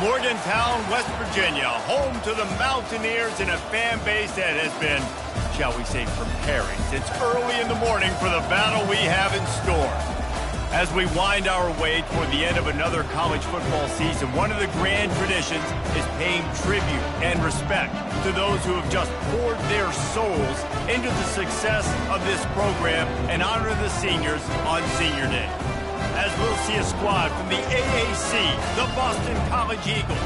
Morgantown, West Virginia, home to the Mountaineers and a fan base that has been, shall we say, preparing since early in the morning for the battle we have in store. As we wind our way toward the end of another college football season, one of the grand traditions is paying tribute and respect to those who have just poured their souls into the success of this program and honor the seniors on Senior Day. As we'll see a squad from the AAC, the Boston College Eagles,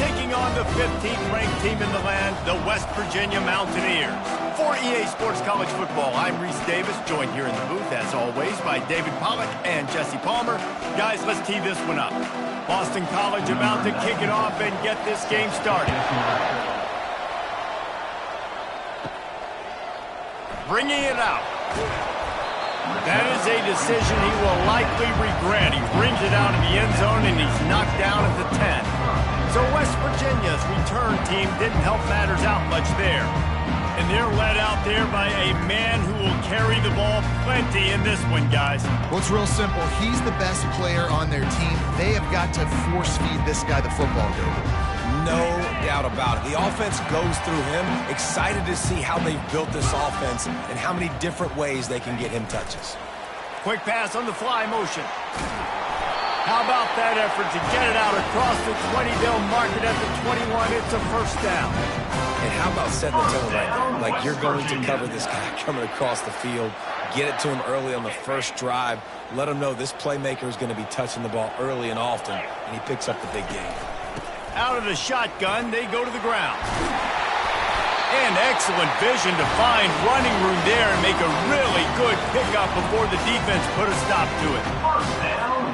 taking on the 15th ranked team in the land, the West Virginia Mountaineers. For EA Sports College Football, I'm Reese Davis, joined here in the booth, as always, by David Pollack and Jesse Palmer. Guys, let's tee this one up. Boston College about to kick it off and get this game started. Bringing it out. That is a decision he will likely regret. He brings it out of the end zone, and he's knocked down at the 10. So West Virginia's return team didn't help matters out much there. And they're led out there by a man who will carry the ball plenty in this one, guys. Well, it's real simple. He's the best player on their team. They have got to force-feed this guy the football, David. No doubt about it. The offense goes through him. Excited to see how they've built this offense and how many different ways they can get him touches. Quick pass on the fly motion. How about that effort to get it out across the 20? They'll mark it at the 21. It's a first down. And how about setting the tone right there? Like, you're going to cover this guy coming across the field. Get it to him early on the first drive. Let him know this playmaker is going to be touching the ball early and often, and he picks up the big game. Out of the shotgun, they go to the ground. And excellent vision to find running room there and make a really good pickup before the defense put a stop to it.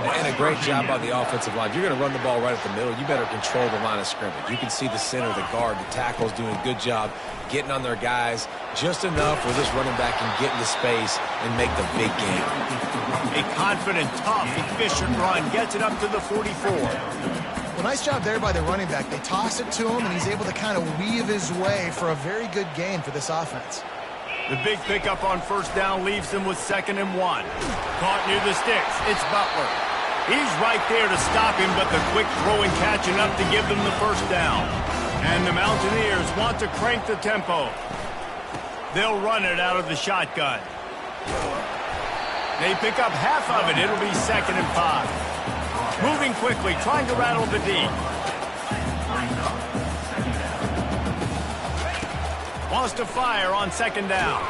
And a great job by the offensive line. If you're going to run the ball right at the middle, you better control the line of scrimmage. You can see the center, the guard, the tackle's doing a good job getting on their guys just enough where this running back can get into space and make the big game. A confident, tough, efficient run gets it up to the 44. Well, nice job there by the running back. They toss it to him, and he's able to kind of weave his way for a very good gain for this offense. The big pickup on first down leaves them with 2nd and 1. Caught near the sticks. It's Butler. He's right there to stop him, but the quick throw and catch enough to give them the first down. And the Mountaineers want to crank the tempo. They'll run it out of the shotgun. They pick up half of it. It'll be 2nd and 5. Moving quickly, trying to rattle the D. Wants to fire on 2nd down.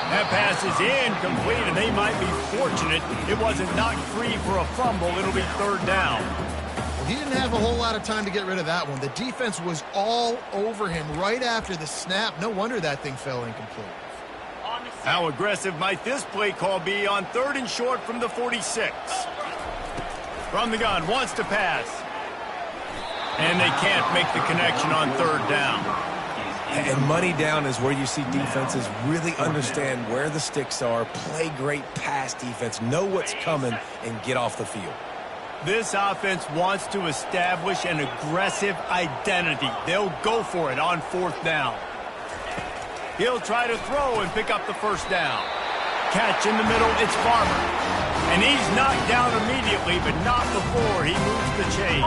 That pass is incomplete, and they might be fortunate it wasn't knocked free for a fumble. It'll be 3rd down. Well, he didn't have a whole lot of time to get rid of that one. The defense was all over him right after the snap. No wonder that thing fell incomplete. How aggressive might this play call be on 3rd and short from the 46? From the gun, wants to pass. And they can't make the connection on 3rd down. And money down is where you see defenses really understand where the sticks are, play great pass defense, know what's coming, and get off the field. This offense wants to establish an aggressive identity. They'll go for it on 4th down. He'll try to throw and pick up the first down. Catch in the middle, it's Farmer. And he's knocked down immediately, but not before he moves the chain.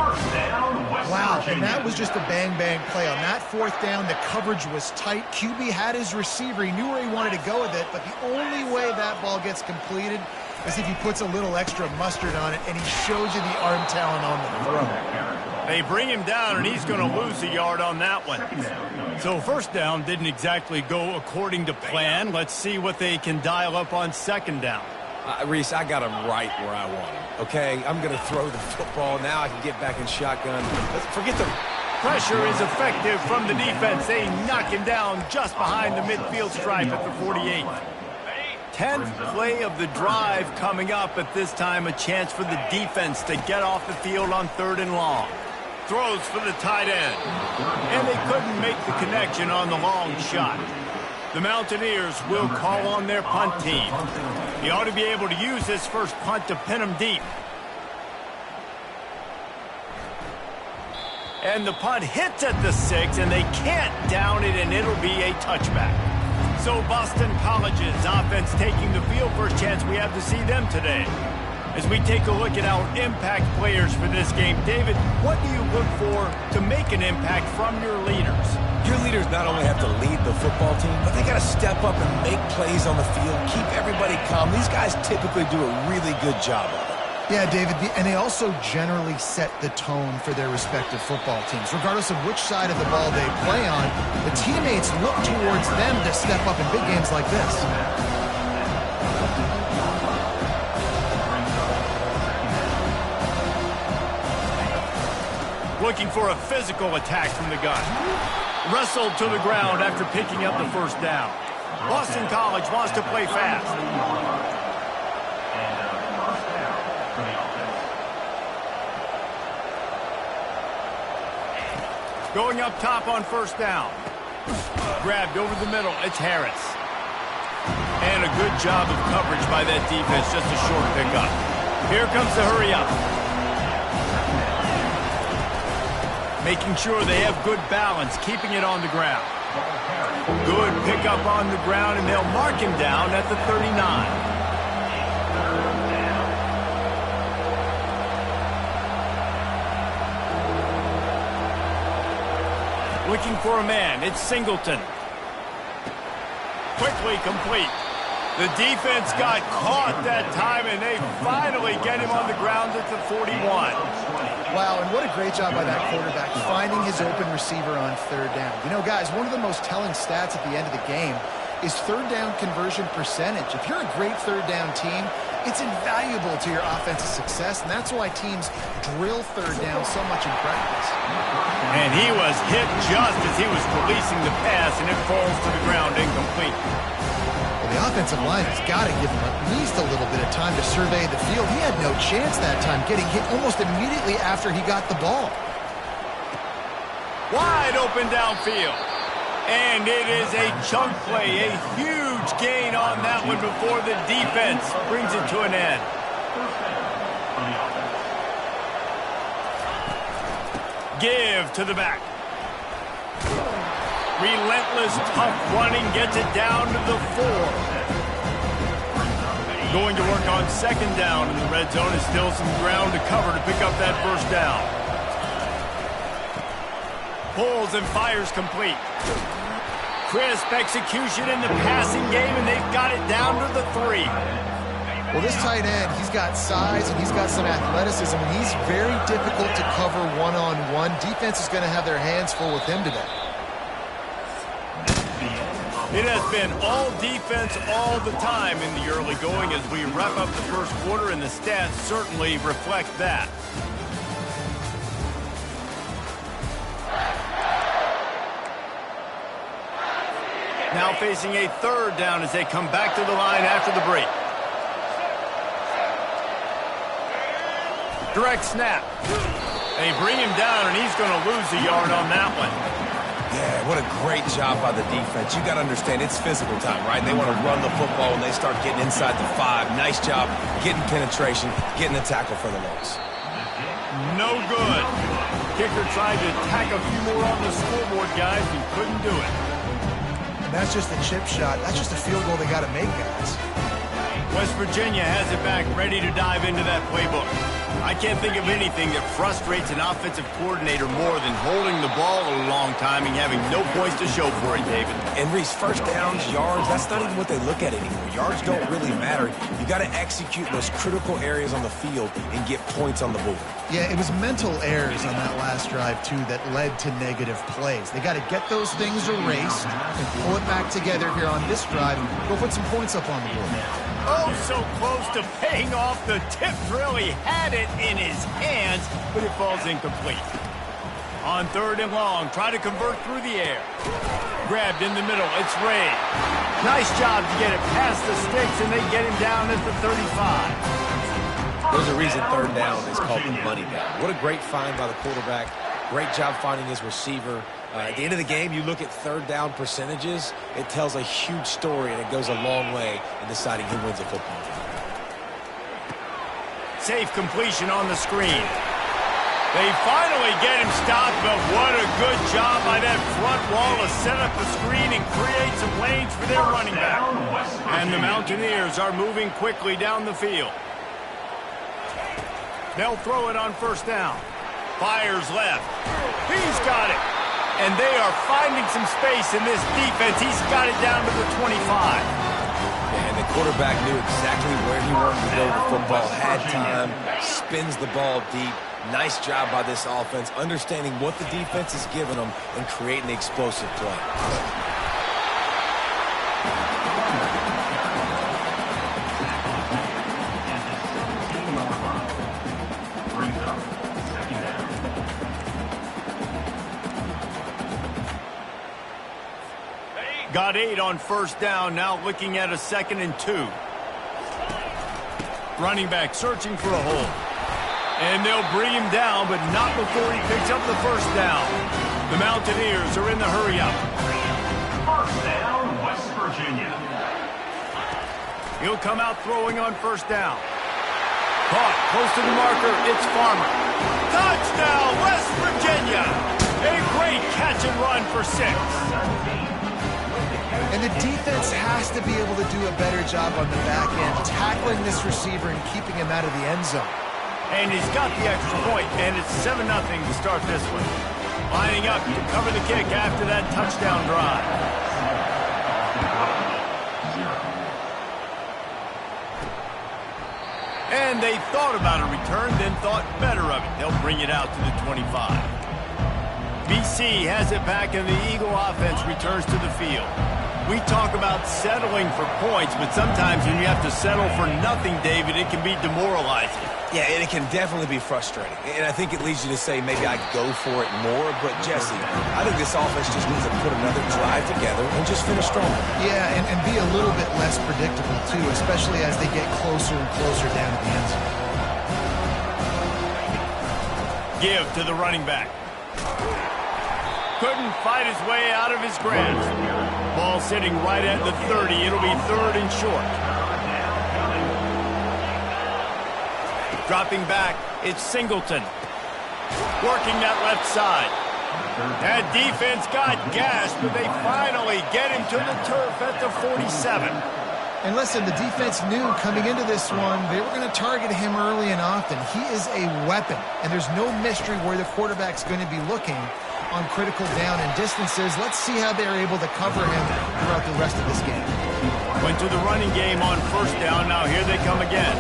Wow, and that was just a bang-bang play. On that 4th down, the coverage was tight. QB had his receiver. He knew where he wanted to go with it, but the only way that ball gets completed is if he puts a little extra mustard on it, and he shows you the arm talent on the throw. They bring him down, and he's going to lose a yard on that one. So first down didn't exactly go according to plan. Let's see what they can dial up on 2nd down. Reese, I got him right where I want him. Okay, I'm going to throw the football. Now I can get back in shotgun. Forget the pressure is effective from the defense. They knock him down just behind the midfield stripe at the 48. 10th play of the drive coming up. At this time, a chance for the defense to get off the field on 3rd and long. Throws for the tight end. And they couldn't make the connection on the long shot. The Mountaineers will call on their punt team. He ought to be able to use this first punt to pin them deep. And the punt hits at the 6, and they can't down it, and it'll be a touchback. So Boston College's offense taking the field. First chance we have to see them today. As we take a look at our impact players for this game, David, what do you look for to make an impact from your leaders? Your leaders not only have to lead the football team, but they got to step up and make plays on the field, keep everybody calm. These guys typically do a really good job of it. Yeah, David, and they also generally set the tone for their respective football teams. Regardless of which side of the ball they play on, the teammates look towards them to step up in big games like this. Looking for a physical attack from the gun. Wrestled to the ground after picking up the first down. Boston College wants to play fast. Going up top on first down. Grabbed over the middle. It's Harris. And a good job of coverage by that defense. Just a short pickup. Here comes the hurry up. Making sure they have good balance, keeping it on the ground. Good pickup on the ground, and they'll mark him down at the 39. Looking for a man. It's Singleton. Quickly complete. The defense got caught that time, and they finally get him on the ground at the 41. Wow, and what a great job by that quarterback, finding his open receiver on third down. You know, guys, one of the most telling stats at the end of the game is third down conversion percentage. If you're a great third down team, it's invaluable to your offensive success, and that's why teams drill third down so much in practice. And he was hit just as he was releasing the pass, and it falls to the ground incomplete. Well, the offensive line has got to give him at least a little bit of time to survey the field. He had no chance that time, getting hit almost immediately after he got the ball. Wide open downfield. And it is a chunk play, a huge gain on that one before the defense brings it to an end. Give to the back. Relentless, tough running gets it down to the 4. Going to work on second down in the red zone. Is still some ground to cover to pick up that first down. Pulls and fires complete. Crisp execution in the passing game, and they've got it down to the 3. Well, this tight end, he's got size and he's got some athleticism, and he's very difficult to cover one-on-one. Defense is going to have their hands full with him today. It has been all defense all the time in the early going as we wrap up the first quarter, and the stats certainly reflect that. Now facing a third down as they come back to the line after the break. Direct snap. They bring him down, and he's going to lose a yard on that one. Yeah, what a great job by the defense. You got to understand, it's physical time, right? They want to run the football, and they start getting inside the 5. Nice job getting penetration, getting the tackle for the loss. No good. Kicker tried to tack a few more on the scoreboard, guys, and couldn't do it. And that's just a chip shot. That's just a field goal they got to make, guys. West Virginia has it back, ready to dive into that playbook. I can't think of anything that frustrates an offensive coordinator more than holding the ball a long time and having no points to show for it, David. And Reese, first downs, yards, that's not even what they look at anymore. Yards don't really matter. You got to execute those critical areas on the field and get points on the board. Yeah, it was mental errors on that last drive, too, that led to negative plays. They got to get those things erased and pull it back together here on this drive and go put some points up on the board. Oh, so close to paying off. The tip drill. He had it in his hands, but it falls incomplete. On third and long, try to convert through the air. Grabbed in the middle. It's Ray. Nice job to get it past the sticks, and they get him down at the 35. There's a reason third down is called the money down. What a great find by the quarterback. Great job finding his receiver. At the end of the game, you look at third down percentages, it tells a huge story, and it goes a long way in deciding who wins a football game. Safe completion on the screen. They finally get him stopped, but what a good job by that front wall to set up the screen and create some lanes for their running back. And the Mountaineers are moving quickly down the field. They'll throw it on first down. Fires left. He's got it. And they are finding some space in this defense. He's got it down to the 25. And the quarterback knew exactly where he wanted to go with the football, had time, spins the ball deep. Nice job by this offense, understanding what the defense is giving them and creating the explosive play. Got 8 on first down, now looking at a 2nd and 2. Running back searching for a hole. And they'll bring him down, but not before he picks up the first down. The Mountaineers are in the hurry-up. First down, West Virginia. He'll come out throwing on first down. Caught close to the marker, it's Farmer. Touchdown, West Virginia! A great catch and run for 6. And the defense has to be able to do a better job on the back end, tackling this receiver and keeping him out of the end zone. And he's got the extra point, and it's 7-0 to start this one. Lining up to cover the kick after that touchdown drive. And they thought about a return, then thought better of it. They'll bring it out to the 25. BC has it back, and the Eagle offense returns to the field. We talk about settling for points, but sometimes when you have to settle for nothing, David, it can be demoralizing. Yeah, and it can definitely be frustrating. And I think it leads you to say maybe I'd go for it more. But, Jesse, I think this offense just needs to put another drive together and just finish stronger. Yeah, and be a little bit less predictable, too, especially as they get closer and closer down to the end zone. Give to the running back. Couldn't fight his way out of his grasp. Ball sitting right at the 30. It'll be 3rd and short. Dropping back, it's Singleton. Working that left side. That defense got gashed, but they finally get him to the turf at the 47. And listen, the defense knew coming into this one, they were going to target him early and often. He is a weapon, and there's no mystery where the quarterback's going to be looking on critical down and distances. Let's see how they're able to cover him throughout the rest of this game. Went to the running game on first down. Now here they come again.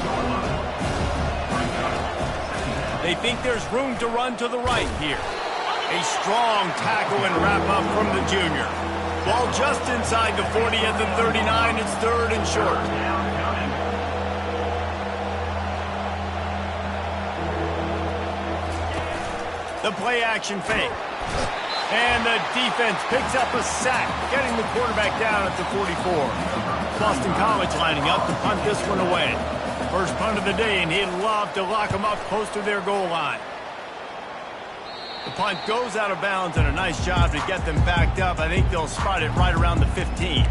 They think there's room to run to the right here. A strong tackle and wrap up from the junior. Ball just inside the 40 at the 39. It's 3rd and short. The play action fake. And the defense picks up a sack, getting the quarterback down at the 44. Boston College lining up to punt this one away. First punt of the day, and he'd love to lock them up close to their goal line. The punt goes out of bounds, and a nice job to get them backed up. I think they'll spot it right around the 15.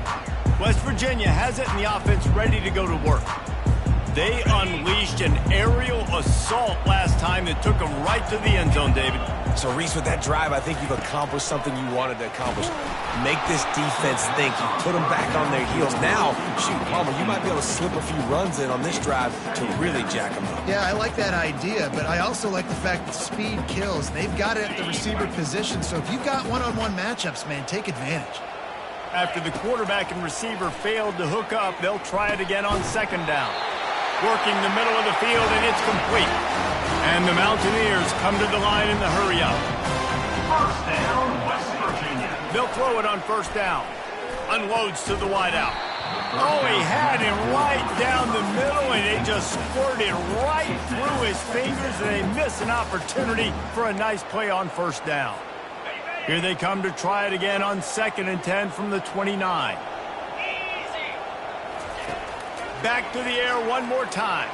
West Virginia has it, and the offense ready to go to work. They unleashed an aerial assault last time that took them right to the end zone, David. So, Reese, with that drive, I think you've accomplished something you wanted to accomplish. Make this defense think. You put them back on their heels. Now, shoot, Palmer, you might be able to slip a few runs in on this drive to really jack them up. Yeah, I like that idea, but I also like the fact that speed kills. They've got it at the receiver position, so if you've got one-on-one matchups, man, take advantage. After the quarterback and receiver failed to hook up, they'll try it again on second down. Working the middle of the field, and it's complete. And the Mountaineers come to the line in the hurry-up. First down, West Virginia. They'll throw it on first down. Unloads to the wideout. Oh, he had him right down the middle, and it just squirted right through his fingers, and they miss an opportunity for a nice play on first down. Here they come to try it again on 2nd and 10 from the 29. Back to the air one more time.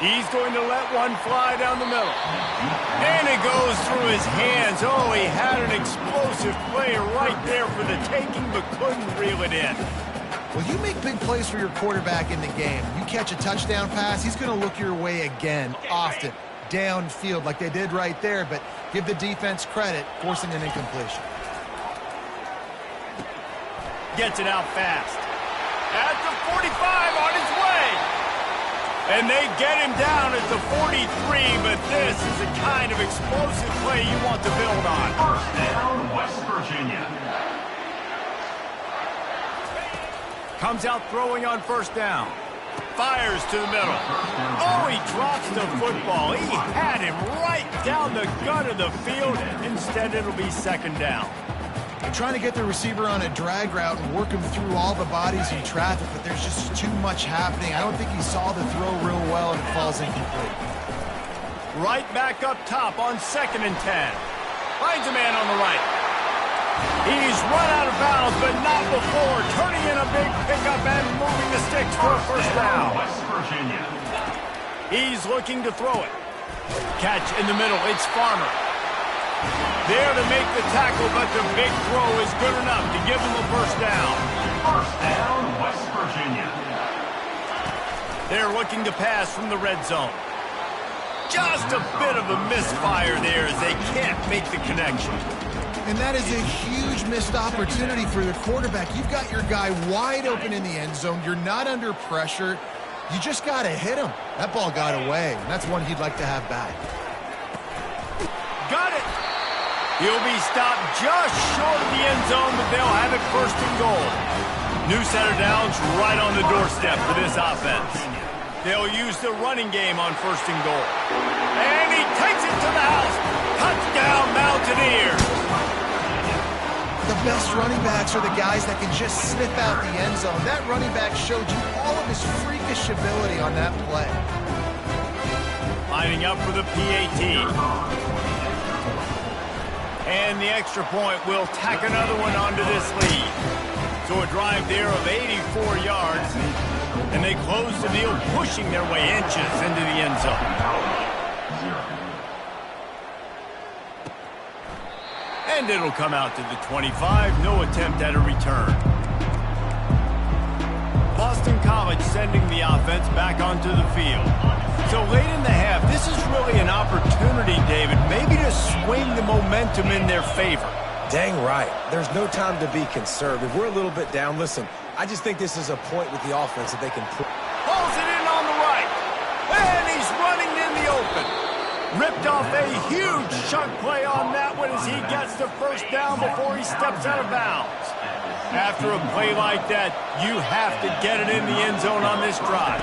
He's going to let one fly down the middle. And it goes through his hands. Oh, he had an explosive play right there for the taking, but couldn't reel it in. Well, you make big plays for your quarterback in the game. You catch a touchdown pass, he's going to look your way again, often, downfield like they did right there, but give the defense credit, forcing an incompletion. Gets it out fast. At the 45 on his way. And they get him down at the 43, but this is the kind of explosive play you want to build on. First down, West Virginia. Comes out throwing on first down. Fires to the middle. Oh, he drops the football. He had him right down the gut of the field. Instead, it'll be second down. They're trying to get the receiver on a drag route and work him through all the bodies in traffic, but there's just too much happening. I don't think he saw the throw real well, and it falls incomplete. Right back up top on 2nd and 10. Finds a man on the right. He's run out of bounds, but not before turning in a big pickup and moving the sticks for a first down. West Virginia. He's looking to throw it. Catch in the middle. It's Farmer. There to make the tackle, but the big throw is good enough to give him a first down. First down, West Virginia. They're looking to pass from the red zone. Just a bit of a misfire there as they can't make the connection. And that is a huge missed opportunity for the quarterback. You've got your guy wide open in the end zone. You're not under pressure. You just got to hit him. That ball got away, and that's one he'd like to have back. Got it. He'll be stopped just short of the end zone, but they'll have it first and goal. New set of downs right on the doorstep for this offense. They'll use the running game on first and goal. And he takes it to the house. Touchdown, Mountaineers. The best running backs are the guys that can just sniff out the end zone. That running back showed you all of his freakish ability on that play. Lining up for the PAT. And the extra point will tack another one onto this lead. So a drive there of 84 yards. And they close the deal, pushing their way inches into the end zone. And it'll come out to the 25. No attempt at a return. Boston College sending the offense back onto the field. So late in the half, this is really an opportunity, David, maybe to swing the momentum in their favor. Dang right. There's no time to be conservative. We're a little bit down. Listen, I just think this is a point with the offense that they can put. Pulls it in on the right. And he's running in the open. Ripped off a huge chunk play on that one as he gets the first down before he steps out of bounds. After a play like that, you have to get it in the end zone on this drive.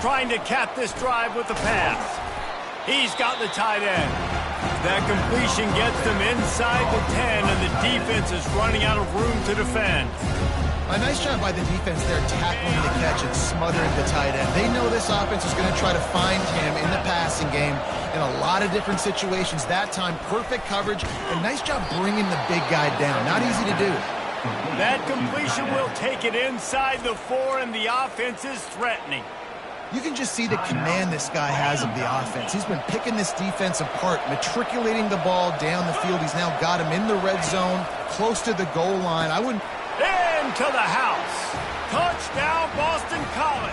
Trying to cap this drive with the pass. He's got the tight end. That completion gets them inside the 10, and the defense is running out of room to defend. A nice job by the defense there tackling the catch and smothering the tight end. They know this offense is going to try to find him in the passing game in a lot of different situations. That time, perfect coverage, and nice job bringing the big guy down. Not easy to do. That completion will take it inside the 4, and the offense is threatening. You can just see the command this guy has of the offense. He's been picking this defense apart, matriculating the ball down the field. He's now got him in the red zone, close to the goal line. I wouldn't... Into the house. Touchdown, Boston College.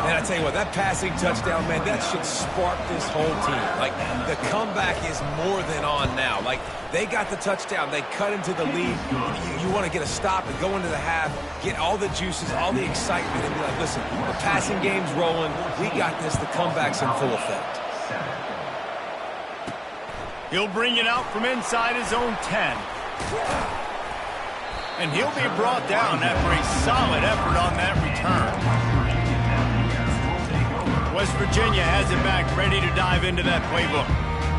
Man, I tell you what, that passing touchdown, man, that should spark this whole team. Like, the comeback is more than on now. Like, they got the touchdown. They cut into the lead. You want to get a stop and go into the half, get all the juices, all the excitement, and be like, listen, the passing game's rolling. We got this. The comeback's in full effect. He'll bring it out from inside his own 10. And he'll be brought down after a solid effort on that return. West Virginia has it back, ready to dive into that playbook.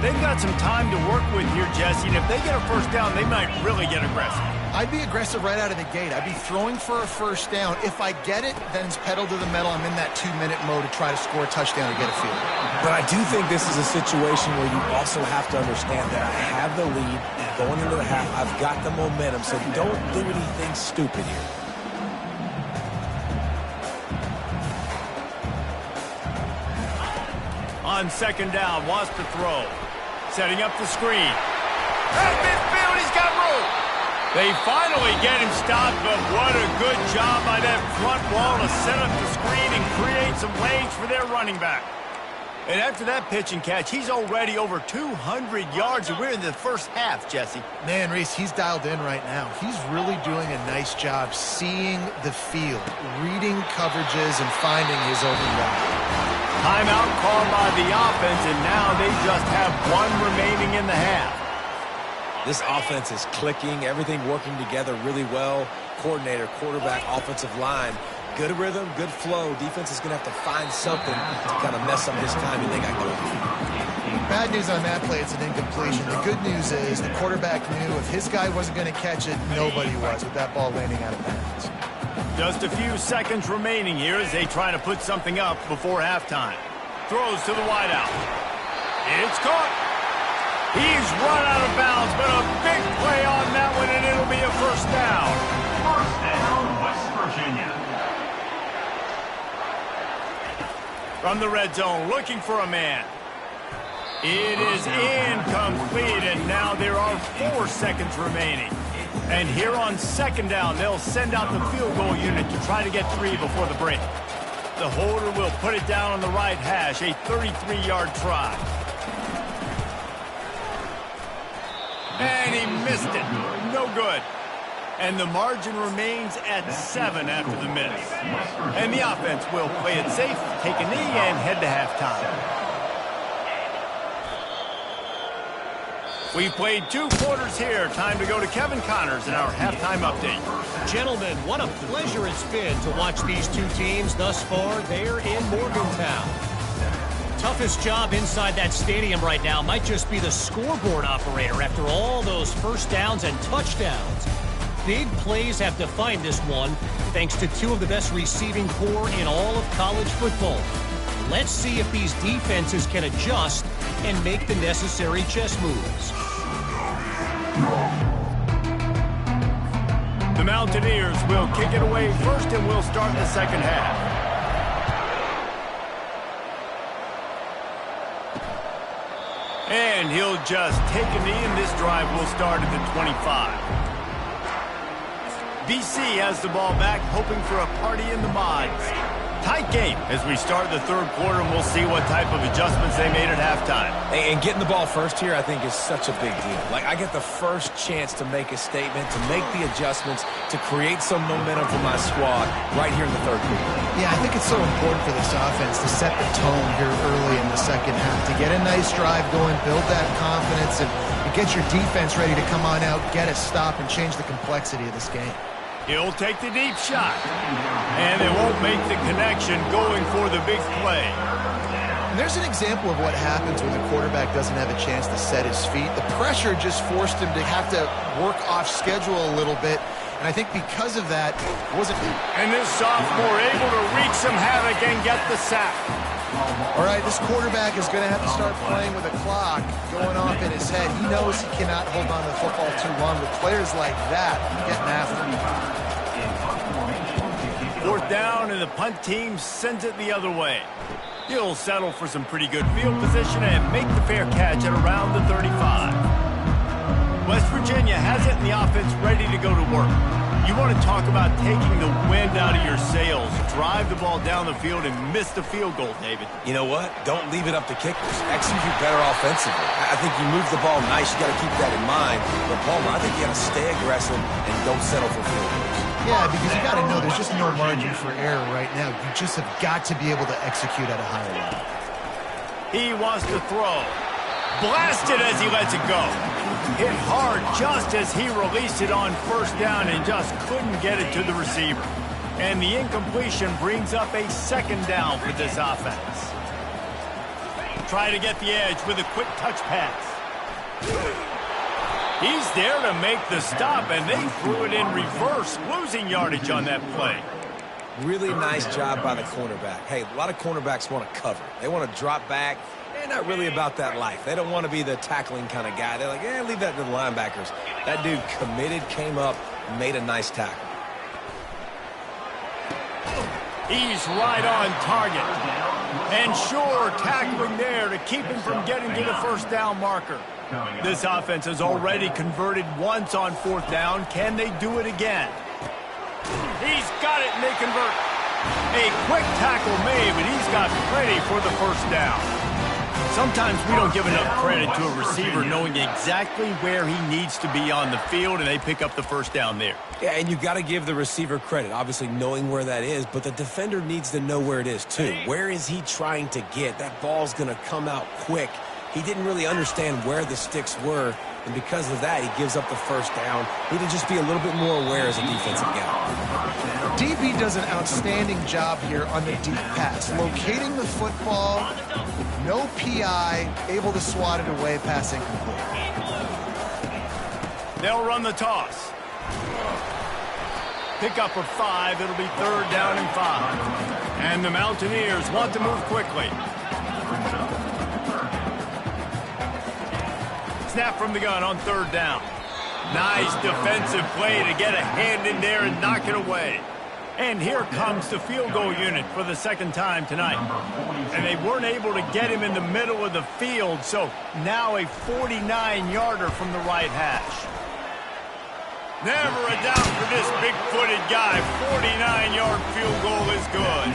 They've got some time to work with here, Jesse, and if they get a first down, they might really get aggressive. I'd be aggressive right out of the gate. I'd be throwing for a first down. If I get it, then it's pedal to the metal. I'm in that 2-minute mode to try to score a touchdown or get a field. But I do think this is a situation where you also have to understand that I have the lead going into the half. I've got the momentum, so don't do anything stupid here. On second down, wants to throw. Setting up the screen. At midfield, he's got room. They finally get him stopped, but what a good job by that front wall to set up the screen and create some lanes for their running back. And after that pitch and catch, he's already over 200 yards, and we're in the first half, Jesse. Man, Reese, he's dialed in right now. He's really doing a nice job seeing the field, reading coverages, and finding his open guy. Timeout called by the offense, and now they just have one remaining in the half. This offense is clicking, everything working together really well. Coordinator, quarterback, offensive line. Good rhythm, good flow. Defense is going to have to find something to kind of mess up this timing they got going. Bad news on that play, it's an incompletion. The good news is the quarterback knew if his guy wasn't going to catch it, nobody was with that ball landing out of bounds. Just a few seconds remaining here as they try to put something up before halftime. Throws to the wideout. It's caught. He's run out of bounds, but a big play on that one, and it'll be a first down. First down, West Virginia. From the red zone, looking for a man. It is incomplete, and now there are 4 seconds remaining. And here on second down, they'll send out the field goal unit to try to get 3 before the break. The holder will put it down on the right hash, a 33-yard try. And he missed it. No good. And the margin remains at 7 after the miss. And the offense will play it safe, take a knee, and head to halftime. We've played 2 quarters here. Time to go to Kevin Connors in our halftime update. Gentlemen, what a pleasure it's been to watch these 2 teams thus far there in Morgantown. Toughest job inside that stadium right now might just be the scoreboard operator after all those first downs and touchdowns. Big plays have defined this one thanks to 2 of the best receiving corps in all of college football. Let's see if these defenses can adjust and make the necessary chess moves. The Mountaineers will kick it away first, and we'll start the second half. And he'll just take a knee, and this drive will start at the 25. BC has the ball back, hoping for a party in the mods. Tight game as we start the third quarter, and we'll see what type of adjustments they made at halftime. And getting the ball first here, I think, is such a big deal. Like, I get the first chance to make a statement, to make the adjustments, to create some momentum for my squad right here in the third quarter. Yeah, I think it's so important for this offense to set the tone here early in the second half, to get a nice drive going, build that confidence, and get your defense ready to come on out, get a stop, and change the complexity of this game. He'll take the deep shot, and they won't make the connection going for the big play. And there's an example of what happens when the quarterback doesn't have a chance to set his feet. The pressure just forced him to have to work off schedule a little bit, and I think because of that, wasn't. And this sophomore able to wreak some havoc and get the sack. All right, this quarterback is going to have to start playing with a clock going off in his head. He knows he cannot hold on to the football too long. With players like that, getting after him. 4th down, and the punt team sends it the other way. He'll settle for some pretty good field position and make the fair catch at around the 35. West Virginia has it in the offense ready to go to work. You want to talk about taking the wind out of your sails. Drive the ball down the field and miss the field goal, David. You know what? Don't leave it up to kickers. Execute better offensively. I think you move the ball nice. You got to keep that in mind. But, Palmer, I think you got to stay aggressive and don't settle for field goals. Yeah, because you got to know there's just no margin for error right now. You just have got to be able to execute at a higher level. He wants to throw. Blasted as he lets it go. Hit hard just as he released it on first down and just couldn't get it to the receiver. And the incompletion brings up a second down for this offense. Try to get the edge with a quick touch pass. He's there to make the stop, and they threw it in reverse, losing yardage on that play. Really nice job by the cornerback. Hey, a lot of cornerbacks want to cover. They want to drop back. They're not really about that life. They don't want to be the tackling kind of guy. They're like, leave that to the linebackers. That dude committed, came up, made a nice tackle. He's right on target. And sure, tackling there to keep him from getting to the first down marker. This offense has already converted once on 4th down. Can they do it again? He's got it, and they convert. A quick tackle made, but he's got plenty for the first down. Sometimes we don't give enough credit to a receiver knowing exactly where he needs to be on the field, and they pick up the first down there. Yeah, and you got to give the receiver credit, obviously knowing where that is, but the defender needs to know where it is too. Where is he trying to get? That ball's going to come out quick. He didn't really understand where the sticks were, and because of that, he gives up the first down. He need to just be a little bit more aware as a defensive guy. DB does an outstanding job here on the deep pass, locating the football, no PI, able to swat it away, pass incomplete. They'll run the toss. Pick up of 5. It'll be 3rd down and 5. And the Mountaineers want to move quickly. Snap from the gun on 3rd down. Nice defensive play to get a hand in there and knock it away. And here comes the field goal unit for the 2nd time tonight. And they weren't able to get him in the middle of the field, so now a 49-yarder from the right hash. Never a doubt for this big-footed guy. 49-yard field goal is good.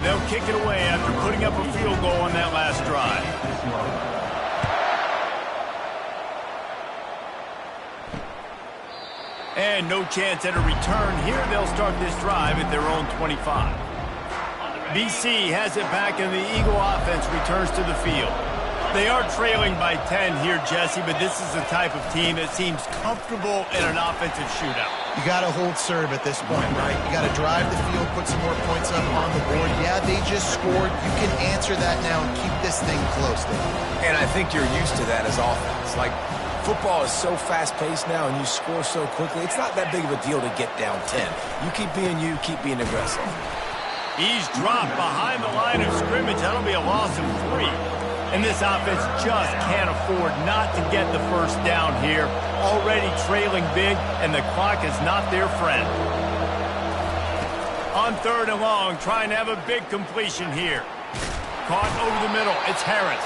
They'll kick it away after putting up a field goal on that last drive. And no chance at a return here. They'll start this drive at their own 25. BC has it back, and the Eagle offense returns to the field. They are trailing by 10 here, Jesse, but this is the type of team that seems comfortable in an offensive shootout. You got to hold serve at this point, right? You got to drive the field, put some more points up on the board. Yeah, they just scored. You can answer that now and keep this thing close. And I think you're used to that as offense. Like, football is so fast-paced now, and you score so quickly. It's not that big of a deal to get down 10. You keep being you, keep being aggressive. He's dropped behind the line of scrimmage. That'll be a loss of 3. And this offense just can't afford not to get the first down here. Already trailing big, and the clock is not their friend. On 3rd and long, trying to have a big completion here. Caught over the middle. It's Harris.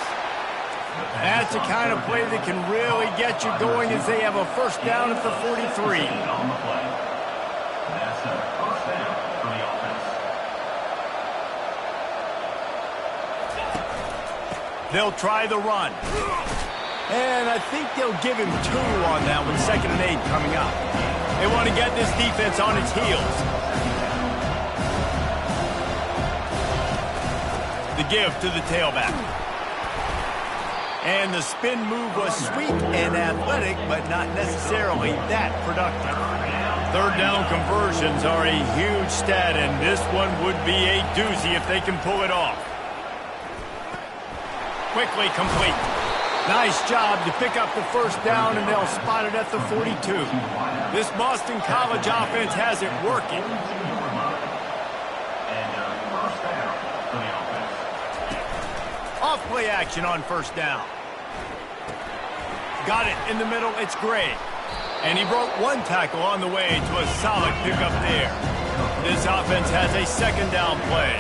That's the kind of play that can really get you going as they have a first down at the 43. They'll try the run. And I think they'll give him 2 on that one. 2nd and 8 coming up. They want to get this defense on its heels. The give to the tailback. And the spin move was sweet and athletic, but not necessarily that productive. 3rd down conversions are a huge stat, and this one would be a doozy if they can pull it off. Quickly complete. Nice job to pick up the first down, and they'll spot it at the 42. This Boston College offense has it working. Off play action on 1st down. Got it in the middle. It's Gray. And he broke 1 tackle on the way to a solid pickup there. This offense has a 2nd down play.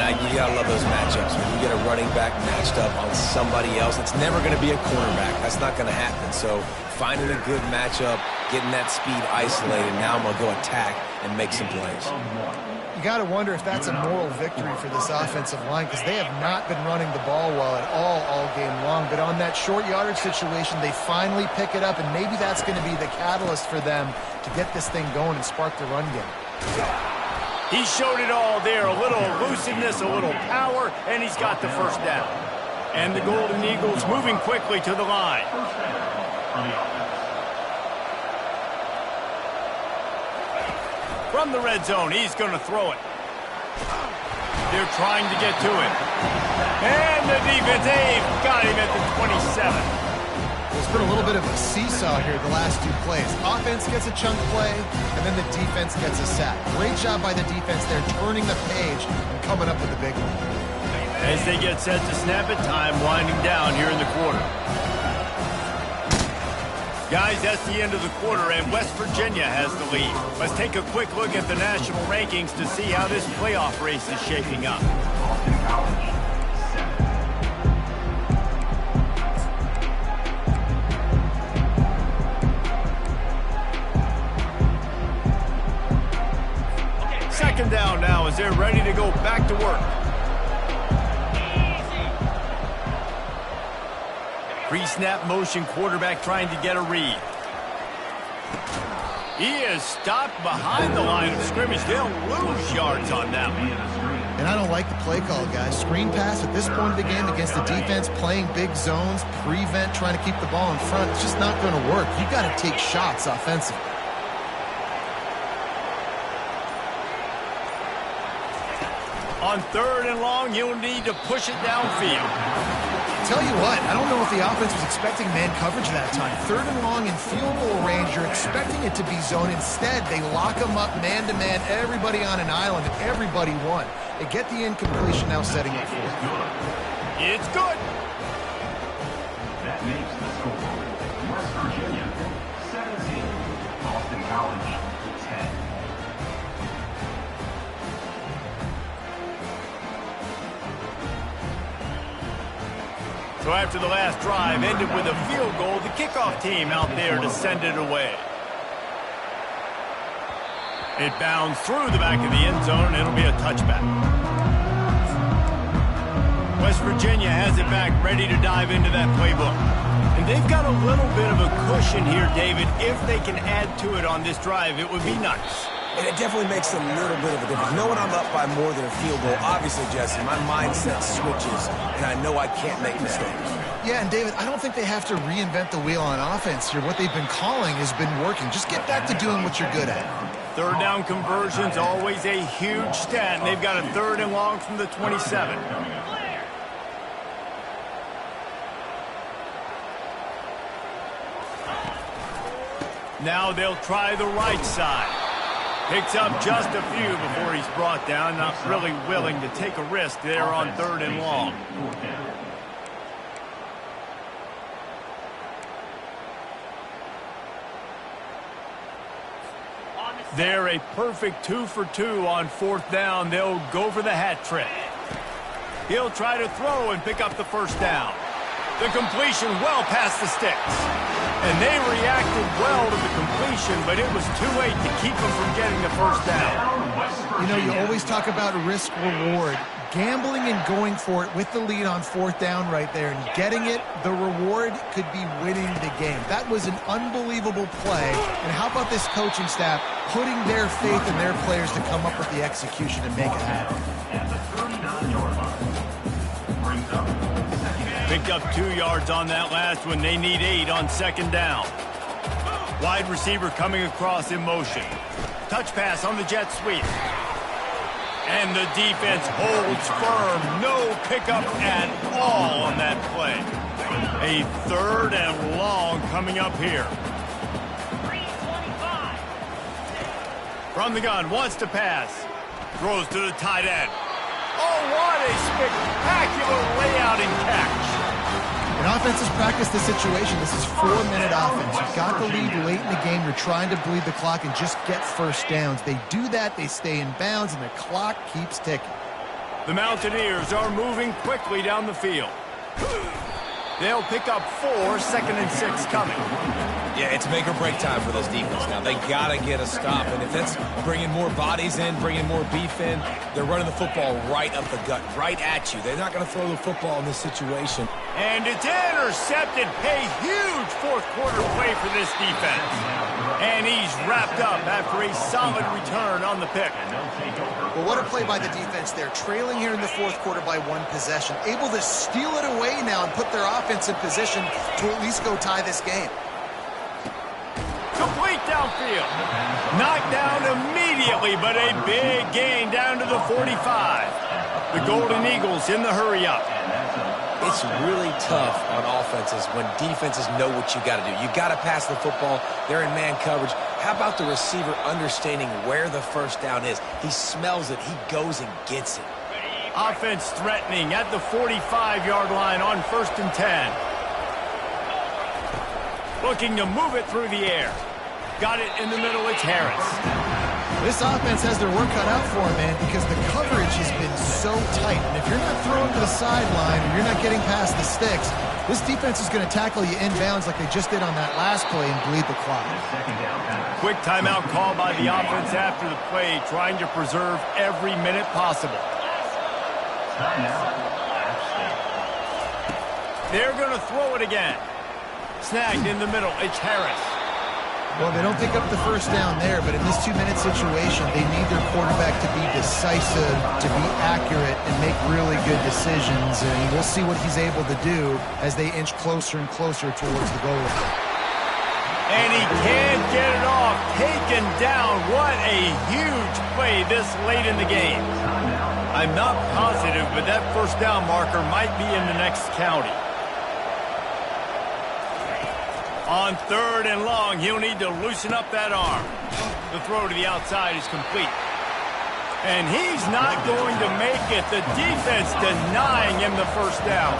You gotta love those matchups. When you get a running back matched up on somebody else, it's never going to be a cornerback. That's not going to happen. So finding a good matchup, getting that speed isolated, now I'm going to go attack and make some plays. You got to wonder if that's a moral victory for this offensive line, because they have not been running the ball well at all game long. But on that short yardage situation, they finally pick it up, and maybe that's going to be the catalyst for them to get this thing going and spark the run game. He showed it all there, a little elusiveness, a little power, and he's got the first down. And the Golden Eagles moving quickly to the line. From the red zone, he's going to throw it. They're trying to get to him. And the defense, they've got him at the 27. It's been a little bit of a seesaw here the last 2 plays. Offense gets a chunk play, and then the defense gets a sack. Great job by the defense there, turning the page and coming up with a big one. As they get set to snap it, time winding down here in the quarter. Guys, that's the end of the quarter, and West Virginia has the lead. Let's take a quick look at the national rankings to see how this playoff race is shaping up. as they're ready to go back to work. Pre-snap motion quarterback trying to get a read. He is stopped behind the line of scrimmage. They'll lose yards on that one. And I don't like the play call, guys. Screen pass at this point of the game against the defense, playing big zones, prevent, trying to keep the ball in front. It's just not going to work. You've got to take shots offensively. On 3rd and long, you'll need to push it downfield. Tell you what, I don't know if the offense was expecting man coverage that time. 3rd and long in field goal range, you're expecting it to be zone. Instead, they lock them up man-to-man, everybody on an island, and everybody won. They get the incompletion now setting up for it. It's good. That makes the score. West Virginia, 17. Boston College, 10. So after the last drive ended with a field goal, the kickoff team out there to send it away. It bounds through the back of the end zone, and it'll be a touchback. West Virginia has it back, ready to dive into that playbook. And they've got a little bit of a cushion here, David. If they can add to it on this drive, it would be nice. And it definitely makes a little bit of a difference. Knowing I'm up by more than a field goal, obviously, Jesse, my mindset switches, and I know I can't make mistakes. Yeah, and David, I don't think they have to reinvent the wheel on offense here. What they've been calling has been working. Just get back to doing what you're good at. 3rd down conversion's always a huge stat, and they've got a 3rd and long from the 27. Now they'll try the right side. Picks up just a few before he's brought down. Not really willing to take a risk there on 3rd and long. They're a perfect 2 for 2 on 4th down. They'll go for the hat trick. He'll try to throw and pick up the 1st down. The completion well past the sticks. And they reacted well to the completion, but it was too late to keep them from getting the 1st down. You know, you always talk about risk-reward. Gambling and going for it with the lead on 4th down right there and getting it, the reward could be winning the game. That was an unbelievable play. And how about this coaching staff putting their faith in their players to come up with the execution and make it happen? At the 39-yard line. Brings up Picked up 2 yards on that last one. They need 8 on 2nd down. Wide receiver coming across in motion. Touch pass on the jet sweep. And the defense holds firm. No pickup at all on that play. A 3rd and long coming up here. From the gun, wants to pass. Throws to the tight end. Oh, what a spectacular layout and catch. And offenses practice the situation. This is 4-minute offense. You've got the lead late in the game. You're trying to bleed the clock and just get 1st downs. They do that, they stay in bounds, and the clock keeps ticking. The Mountaineers are moving quickly down the field. They'll pick up 4, 2nd and 6 coming. Yeah, it's make or break time for this defense now. They got to get a stop, and if that's bringing more bodies in, bringing more beef in, they're running the football right up the gut, right at you. They're not going to throw the football in this situation. And it's intercepted. A huge 4th quarter play for this defense. And he's wrapped up after a solid return on the pick. Well, what a play by the defense there. Trailing here in the 4th quarter by 1 possession. Able to steal it away now and put their offense in position to at least go tie this game. Complete downfield. Knocked down immediately, but a big gain down to the 45. The Golden Eagles in the hurry-up. It's really tough on offenses when defenses know what you got to do. You got to pass the football. They're in man coverage. How about the receiver understanding where the 1st down is? He smells it. He goes and gets it. Offense threatening at the 45-yard line on 1st and 10. Looking to move it through the air. Got it in the middle. It's Harris. This offense has their work cut out for them, man, because the coverage has been so tight. And if you're not throwing to the sideline or you're not getting past the sticks, this defense is going to tackle you inbounds like they just did on that last play and bleed the clock. Quick timeout call by the offense after the play, trying to preserve every minute possible. They're going to throw it again. Snagged in the middle. It's Harris. Well, they don't pick up the first down there, but in this 2-minute situation, they need their quarterback to be decisive, to be accurate, and make really good decisions. And we'll see what he's able to do as they inch closer and closer towards the goal line. And he can't get it off. Taken down. What a huge play this late in the game. I'm not positive, but that first down marker might be in the next county. On 3rd and long, he'll need to loosen up that arm. The throw to the outside is complete. And he's not going to make it. The defense denying him the first down.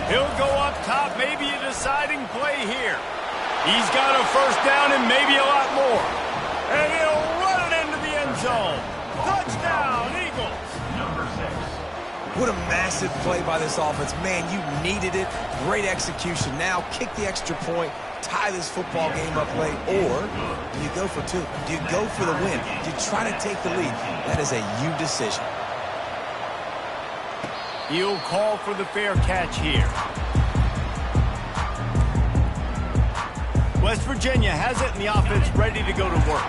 He'll go up top, maybe a deciding play here. He's got a first down and maybe a lot more. And he'll run it into the end zone. Touchdown, Eagles. What a massive play by this offense. Man, you needed it. Great execution. Now kick the extra point, tie this football game up late, or do you go for 2? Do you go for the win? Do you try to take the lead? That is a you decision. He'll call for the fair catch here. West Virginia has it in the offense ready to go to work.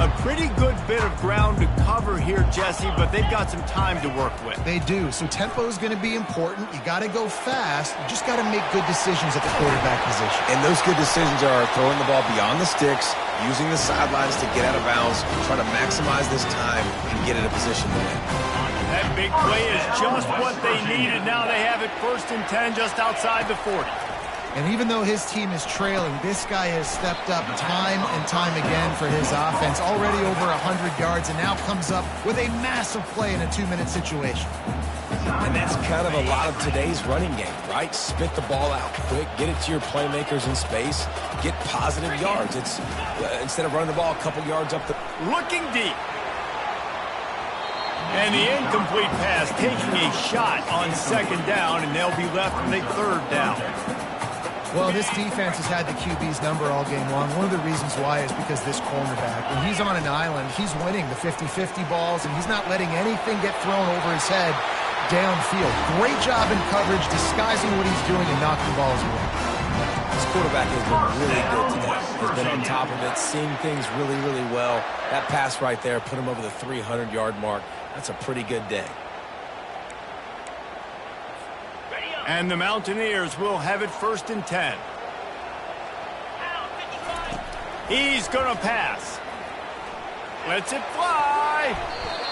A pretty good bit of ground to cover here, Jesse, but they've got some time to work with. They do. So tempo is going to be important. You got to go fast. You just got to make good decisions at the quarterback position. And those good decisions are throwing the ball beyond the sticks, using the sidelines to get out of bounds, trying to maximize this time and get in a position to win. That big play is just what they needed. Now they have it 1st and 10 just outside the 40. And even though his team is trailing, this guy has stepped up time and time again for his offense. Already over 100 yards and now comes up with a massive play in a 2-minute situation. And that's kind of a lot of today's running game, right? Spit the ball out quick, get it to your playmakers in space, get positive yards. It's instead of running the ball a couple yards up the... Looking deep. And the incomplete pass taking a shot on 2nd down, and they'll be left with a 3rd down. Well, this defense has had the QB's number all game long. One of the reasons why is because this cornerback, when he's on an island, he's winning the 50-50 balls, and he's not letting anything get thrown over his head downfield. Great job in coverage, disguising what he's doing and knocking balls away. This quarterback has been really good today. Has been on top of it, seeing things really, really well. That pass right there put him over the 300-yard mark. That's a pretty good day. And the Mountaineers will have it 1st and 10. He's going to pass. Lets it fly.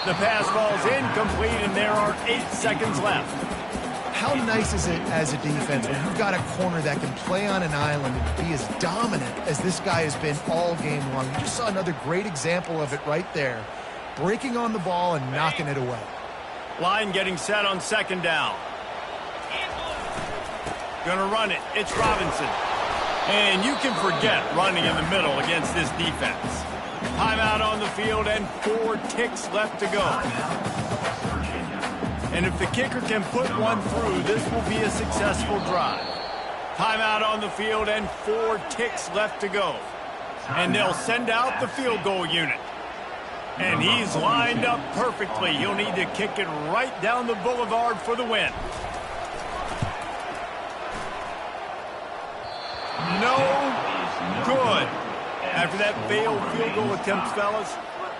The pass falls incomplete, and there are 8 seconds left. How nice is it as a defense when you've got a corner that can play on an island and be as dominant as this guy has been all game long? You just saw another great example of it right there. Breaking on the ball and knocking it away. Line getting set on 2nd down. Gonna run it. It's Robinson. And you can forget running in the middle against this defense. Timeout on the field and 4 ticks left to go. And if the kicker can put one through, this will be a successful drive. Timeout on the field and 4 ticks left to go. And they'll send out the field goal unit. And he's lined up perfectly. He'll need to kick it right down the boulevard for the win. No good. After that failed field goal attempt, fellas,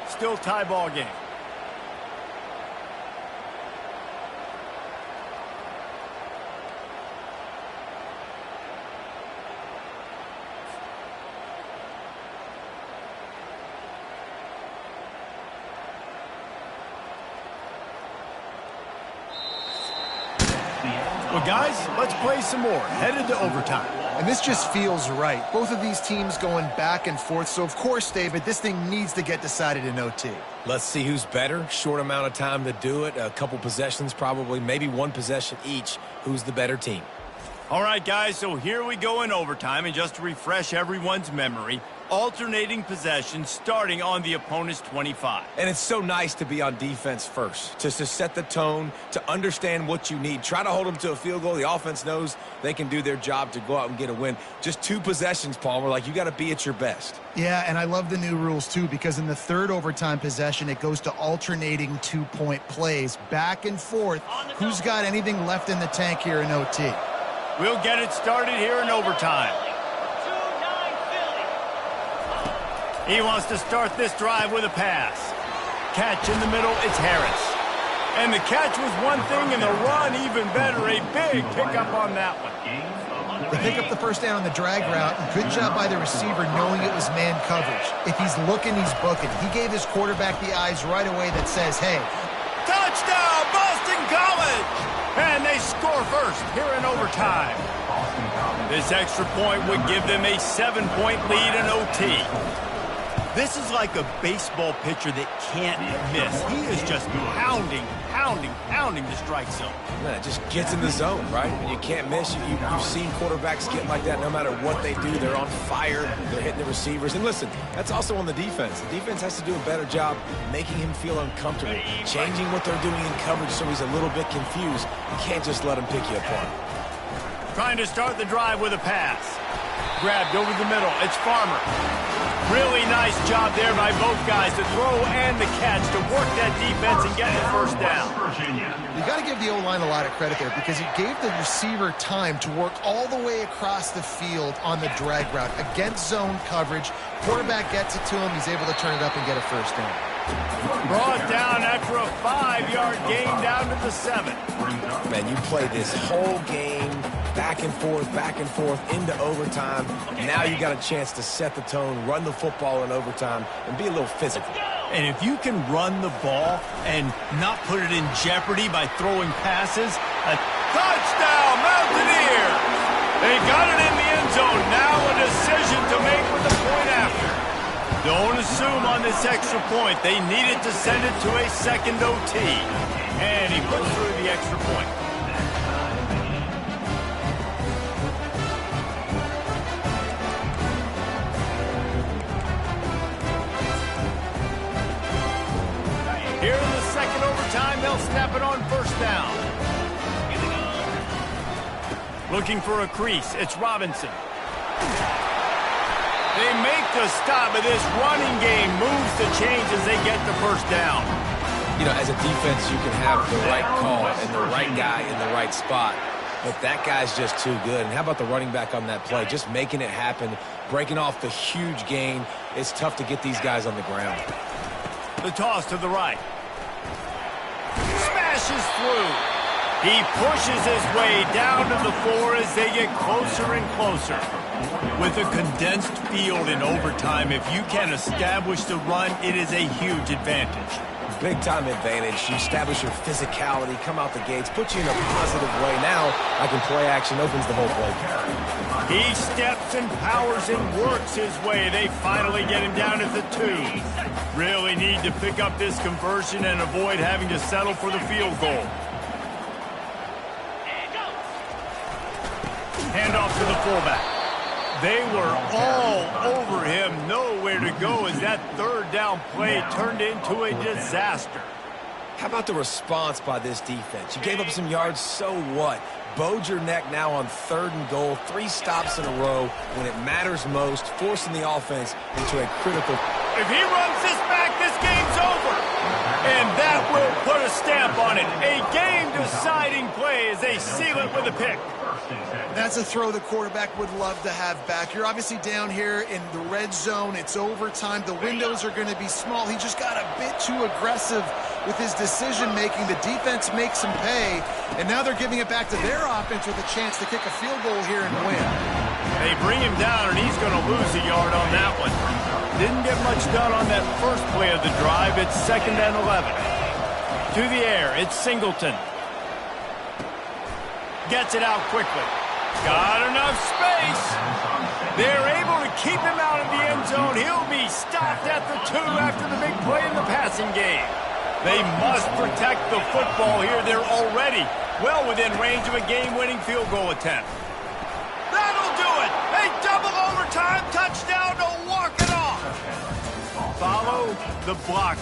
still tie ball game. Well, guys, let's play some more. Headed to overtime. And this just feels right. Both of these teams going back and forth. So, of course, David, this thing needs to get decided in OT. Let's see who's better. Short amount of time to do it. A couple possessions probably, maybe 1 possession each. Who's the better team? All right, guys, so here we go in overtime. And just to refresh everyone's memory, alternating possession starting on the opponent's 25. And it's so nice to be on defense first, just to set the tone, to understand what you need. Try to hold them to a field goal. The offense knows they can do their job to go out and get a win. Just 2 possessions, Palmer. Like, you got to be at your best. Yeah, and I love the new rules, too, because in the third overtime possession, it goes to alternating 2-point plays, back and forth. Who's got anything left in the tank here in OT? We'll get it started here in overtime. He wants to start this drive with a pass. Catch in the middle, it's Harris. And the catch was one thing, and the run even better. A big pickup on that one. They pick up the first down on the drag route. Good job by the receiver knowing it was man coverage. If he's looking, he's booking. He gave his quarterback the eyes right away that says, hey. Touchdown, Boston College! And they score first here in overtime. This extra point would give them a 7-point lead in OT. This is like a baseball pitcher that can't miss. He is just pounding the strike zone. Man, it just gets in the zone, right? And you can't miss. You've seen quarterbacks get like that no matter what they do. They're on fire. They're hitting the receivers. And listen, that's also on the defense. The defense has to do a better job making him feel uncomfortable, changing what they're doing in coverage so he's a little bit confused. You can't just let him pick you apart. Trying to start the drive with a pass. Grabbed over the middle. It's Farmer. Really nice job there by both guys, the throw and the catch, to work that defense and get the first down. You got to give the O-line a lot of credit there because he gave the receiver time to work all the way across the field on the drag route against zone coverage. Quarterback gets it to him. He's able to turn it up and get a first down. Brought down after a 5-yard gain down to the 7. Man, you play this whole game back and forth into overtime. Now you got a chance to set the tone, run the football in overtime, and be a little physical. And if you can run the ball and not put it in jeopardy by throwing passes, a touchdown, Mountaineers! They got it in the end zone. Now a decision to make with the point after. Don't assume on this extra point. They needed to send it to a second OT. And he puts through the extra point. Here in the second overtime, they'll snap it on first down. Looking for a crease, it's Robinson. They make the stop, but this running game moves the chains as they get the first down. You know, as a defense, you can have the right call and the right guy in the right spot, but that guy's just too good. And how about the running back on that play? Just making it happen, breaking off the huge gain. It's tough to get these guys on the ground. The toss to the right. Smashes through. He pushes his way down to the 4 as they get closer and closer. With a condensed field in overtime, if you can establish the run, it is a huge advantage. Big-time advantage. You establish your physicality, come out the gates, put you in a positive way. Now, I can play action, opens the whole play. He steps and powers and works his way. They finally get him down at the 2. Really need to pick up this conversion and avoid having to settle for the field goal. Handoff to the fullback. They were all over him, nowhere to go as that third down play turned into a disaster. How about the response by this defense? You gave up some yards, so what? Bowed your neck now on 3rd and goal, 3 stops in a row when it matters most, forcing the offense into a critical... If he runs this back, this game's over. And that will put a stamp on it. A game-deciding play as they seal it with a pick. That's a throw the quarterback would love to have back. You're obviously down here in the red zone. It's overtime. The windows are going to be small. He just got a bit too aggressive with his decision-making. The defense makes him pay, and now they're giving it back to their offense with a chance to kick a field goal here and win. They bring him down, and he's going to lose a yard on that one. Didn't get much done on that first play of the drive. It's 2nd and 11. To the air, it's Singleton. Gets it out quickly. Got enough space. They're able to keep him out of the end zone. He'll be stopped at the 2 after the big play in the passing game. They must protect the football here. They're already well within range of a game-winning field goal attempt. That'll do it. A double overtime touchdown to walk it Follow the blocker.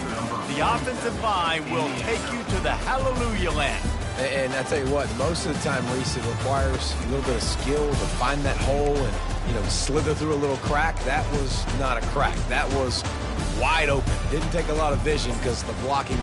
The offensive line will take you to the hallelujah land. And I tell you what, most of the time, Reese, it requires a little bit of skill to find that hole and, slither through a little crack. That was not a crack. That was wide open. Didn't take a lot of vision because the blocking